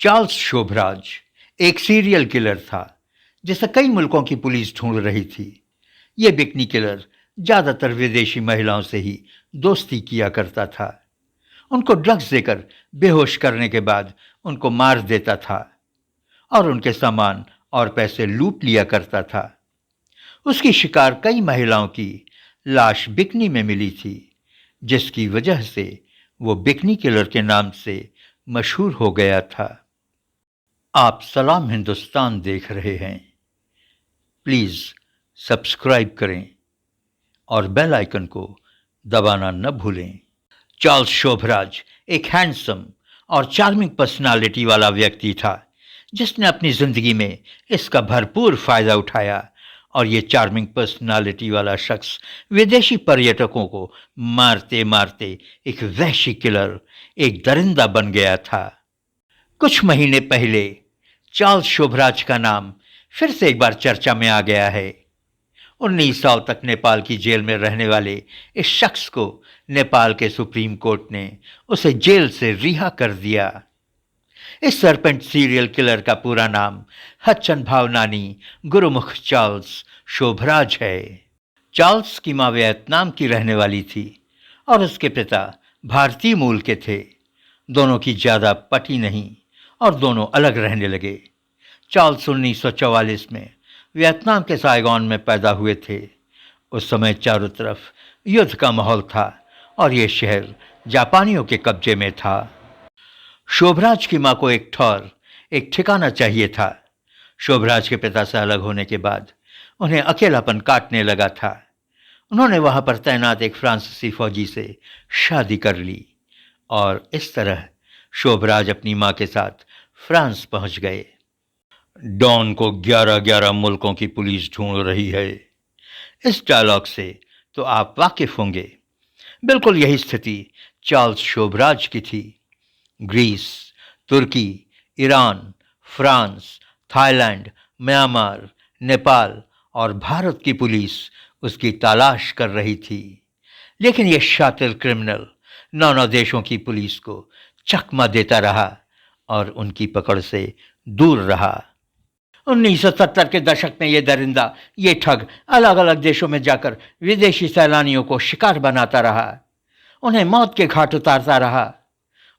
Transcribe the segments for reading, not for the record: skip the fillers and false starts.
Charles Sobhraj एक serial killer था जिसे कई मुल्कों की पुलिस ढूंढ रही थी। ये बिकनी किलर ज्यादातर विदेशी महिलाओं से ही दोस्ती किया करता था। उनको ड्रग्स देकर बेहोश करने के बाद उनको मार देता था और उनके सामान और पैसे लूट लिया करता था। उसकी शिकार कई महिलाओं की लाश बिकनी में मिली थी, जिसकी वजह से वो बिकनी किलर के नाम से मशहूर हो गया था। आप सलाम हिंदुस्तान देख रहे हैं। प्लीज़ सब्सक्राइब करें और बेल आइकन को दबाना न भूलें। चार्ल्स शोभराज एक हैंडसम और चार्मिंग पर्सनालिटी वाला व्यक्ति था, जिसने अपनी ज़िंदगी में इसका भरपूर फ़ायदा उठाया और ये चार्मिंग पर्सनालिटी वाला शख्स विदेशी पर्यटकों को मारते मारते एक वहशी किलर, एक दरिंदा बन गया था। कुछ महीने पहले चार्ल्स शोभराज का नाम फिर से एक बार चर्चा में आ गया है। 19 साल तक नेपाल की जेल में रहने वाले इस शख्स को नेपाल के सुप्रीम कोर्ट ने उसे जेल से रिहा कर दिया। इस सरपेंट सीरियल किलर का पूरा नाम हच्चन भावनानी गुरुमुख चार्ल्स शोभराज है। चार्ल्स की मां वियतनाम की रहने वाली थी और उसके पिता भारतीय मूल के थे। दोनों की ज्यादा पटी नहीं और दोनों अलग रहने लगे। चार्ल्स 1944 में वियतनाम के साइगॉन में पैदा हुए थे। उस समय चारों तरफ युद्ध का माहौल था और यह शहर जापानियों के कब्जे में था। शोभराज की मां को एक ठिकाना चाहिए था। शोभराज के पिता से अलग होने के बाद उन्हें अकेलापन काटने लगा था। उन्होंने वहां पर तैनात एक फ्रांसीसी फौजी से शादी कर ली और इस तरह शोभराज अपनी मां के साथ फ्रांस पहुंच गए। डॉन को 11-11 मुल्कों की पुलिस ढूंढ रही है। इस डायलॉग से तो आप वाकिफ होंगे। बिल्कुल यही स्थिति चार्ल्स शोभराज की थी। ग्रीस, तुर्की, Iran, France, Thailand, Myanmar, Nepal और भारत की पुलिस उसकी तलाश कर रही थी। लेकिन यह शातिर क्रिमिनल नौ देशों की पुलिस को चकमा देता रहा और उनकी पकड़ से दूर रहा। 1970 के दशक में यह दरिंदा, ये ठग अलग अलग देशों में जाकर विदेशी सैलानियों को शिकार बनाता रहा, उन्हें मौत के घाट उतारता रहा।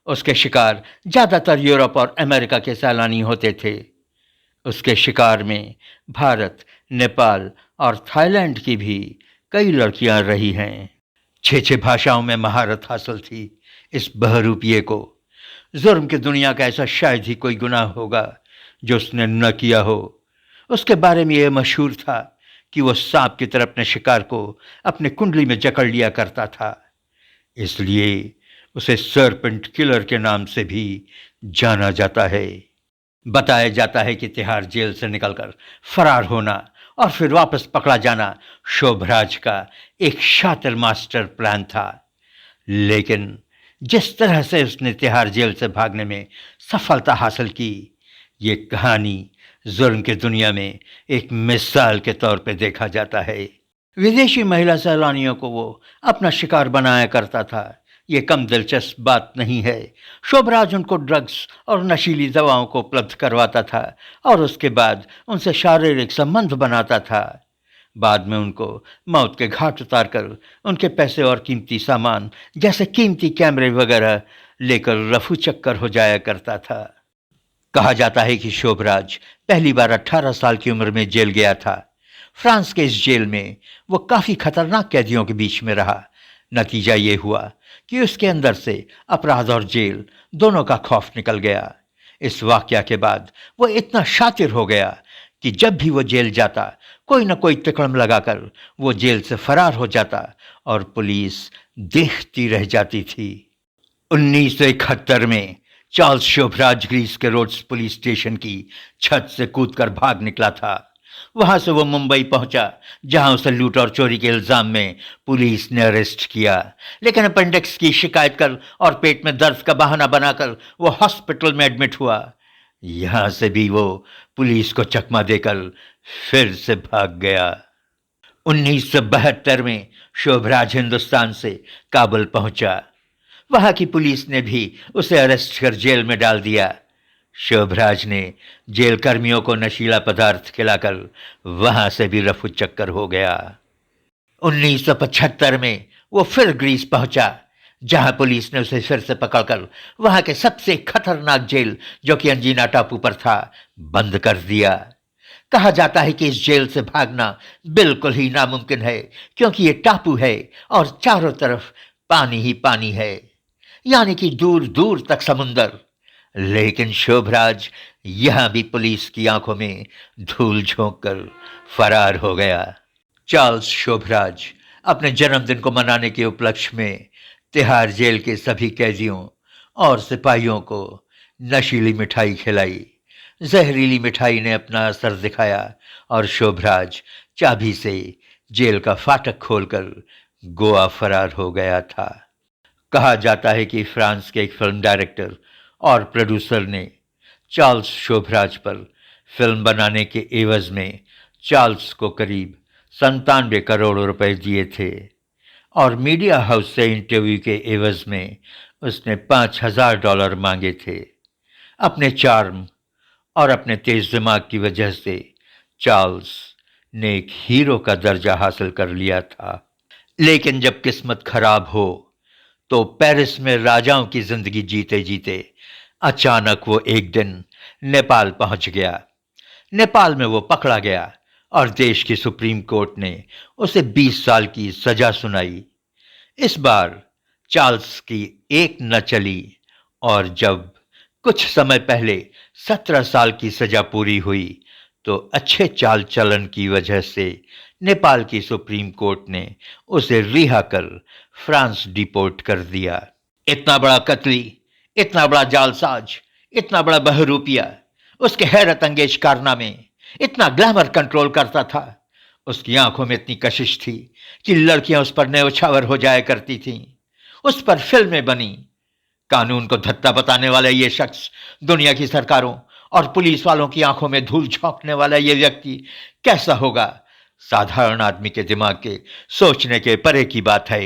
उसके शिकार ज्यादातर यूरोप और अमेरिका के सैलानी होते थे। उसके शिकार में भारत, नेपाल और थाईलैंड की भी कई लड़कियां रही हैं। 6 भाषाओं में महारत हासिल थी इस बहरूपिये को। जुर्म की दुनिया का ऐसा शायद ही कोई गुनाह होगा जो उसने न किया हो। उसके बारे में यह मशहूर था कि वह सांप की तरह अपने शिकार को अपने कुंडली में जकड़ लिया करता था। इसलिए उसे सरपेंट किलर के नाम से भी जाना जाता है। बताया जाता है कि तिहाड़ जेल से निकलकर फरार होना और फिर वापस पकड़ा जाना शोभराज का एक शातिर मास्टर प्लान था। लेकिन जिस तरह से उसने तिहाड़ जेल से भागने में सफलता हासिल की, ये कहानी जुर्म की दुनिया में एक मिसाल के तौर पे देखा जाता है। विदेशी महिला सैलानियों को वो अपना शिकार बनाया करता था, ये कम दिलचस्प बात नहीं है। शोभराज उनको ड्रग्स और नशीली दवाओं को उपलब्ध करवाता था और उसके बाद उनसे शारीरिक संबंध बनाता था। बाद में उनको मौत के घाट उतारकर उनके पैसे और कीमती सामान जैसे कीमती कैमरे वगैरह लेकर रफू चक्कर हो जाया करता था। कहा जाता है कि शोभराज पहली बार 18 साल की उम्र में जेल गया था। फ्रांस के इस जेल में वो काफी खतरनाक कैदियों के बीच में रहा। नतीजा ये हुआ कि उसके अंदर से अपराध और जेल दोनों का खौफ निकल गया। इस वाकया के बाद वो इतना शातिर हो गया कि जब भी वो जेल जाता, कोई न कोई तिकड़म लगाकर वो जेल से फरार हो जाता और पुलिस देखती रह जाती थी। 1971 में चार्ल्स शोभराज ग्रीस के रोड्स पुलिस स्टेशन की छत से कूदकर भाग निकला था। वहां से वो मुंबई पहुंचा, जहां उसे लूट और चोरी के इल्जाम में पुलिस ने अरेस्ट किया। लेकिन अपेंडिक्स की शिकायत कर और पेट में दर्द का बहाना बनाकर वो हॉस्पिटल में एडमिट हुआ। यहां से भी वो पुलिस को चकमा देकर फिर से भाग गया। 1972 में शोभराज हिंदुस्तान से काबुल पहुंचा। वहां की पुलिस ने भी उसे अरेस्ट कर जेल में डाल दिया। शोभराज ने जेल कर्मियों को नशीला पदार्थ खिलाकर वहां से भी रफू चक्कर हो गया। 1975 में वो फिर ग्रीस पहुंचा, जहां पुलिस ने उसे फिर से पकड़कर वहां के सबसे खतरनाक जेल, जो कि अंजीना टापू पर था, बंद कर दिया। कहा जाता है कि इस जेल से भागना बिल्कुल ही नामुमकिन है, क्योंकि ये टापू है और चारों तरफ पानी ही पानी है, यानी कि दूर दूर तक समुंदर। लेकिन शोभराज यहां भी पुलिस की आंखों में धूल झोंक कर फरार हो गया। चार्ल्स शोभराज अपने जन्मदिन को मनाने के उपलक्ष्य में तिहाड़ जेल के सभी कैदियों और सिपाहियों को नशीली मिठाई खिलाई। जहरीली मिठाई ने अपना असर दिखाया और शोभराज चाबी से जेल का फाटक खोलकर गोवा फरार हो गया था। कहा जाता है कि फ्रांस के एक फिल्म डायरेक्टर और प्रोड्यूसर ने चार्ल्स शोभराज पर फिल्म बनाने के एवज में चार्ल्स को करीब 97 करोड़ रुपए दिए थे, और मीडिया हाउस से इंटरव्यू के एवज में उसने $5000 मांगे थे। अपने चार्म और अपने तेज दिमाग की वजह से चार्ल्स ने एक हीरो का दर्जा हासिल कर लिया था। लेकिन जब किस्मत खराब हो तो पेरिस में राजाओं की जिंदगी जीते जीते अचानक वो एक दिन नेपाल पहुंच गया। नेपाल में वो पकड़ा गया और देश की सुप्रीम कोर्ट ने उसे 20 साल की सजा सुनाई। इस बार चार्ल्स की एक न चली, और जब कुछ समय पहले 17 साल की सजा पूरी हुई तो अच्छे चाल चलन की वजह से नेपाल की सुप्रीम कोर्ट ने उसे रिहा कर फ्रांस डिपोर्ट कर दिया। इतना बड़ा कतली, इतना बड़ा जालसाज, इतना बड़ा बहरूपिया, उसके हैरत अंगेज कारनामे, इतना ग्लैमर कंट्रोल करता था। उसकी आंखों में इतनी कशिश थी कि लड़कियां उस पर न्यौछावर हो जाया करती थीं। उस पर फिल्में बनी। कानून को धत्ता बताने वाला ये शख्स, दुनिया की सरकारों और पुलिस वालों की आंखों में धूल झोंकने वाला ये व्यक्ति कैसा होगा? साधारण आदमी के दिमाग के सोचने के परे की बात है।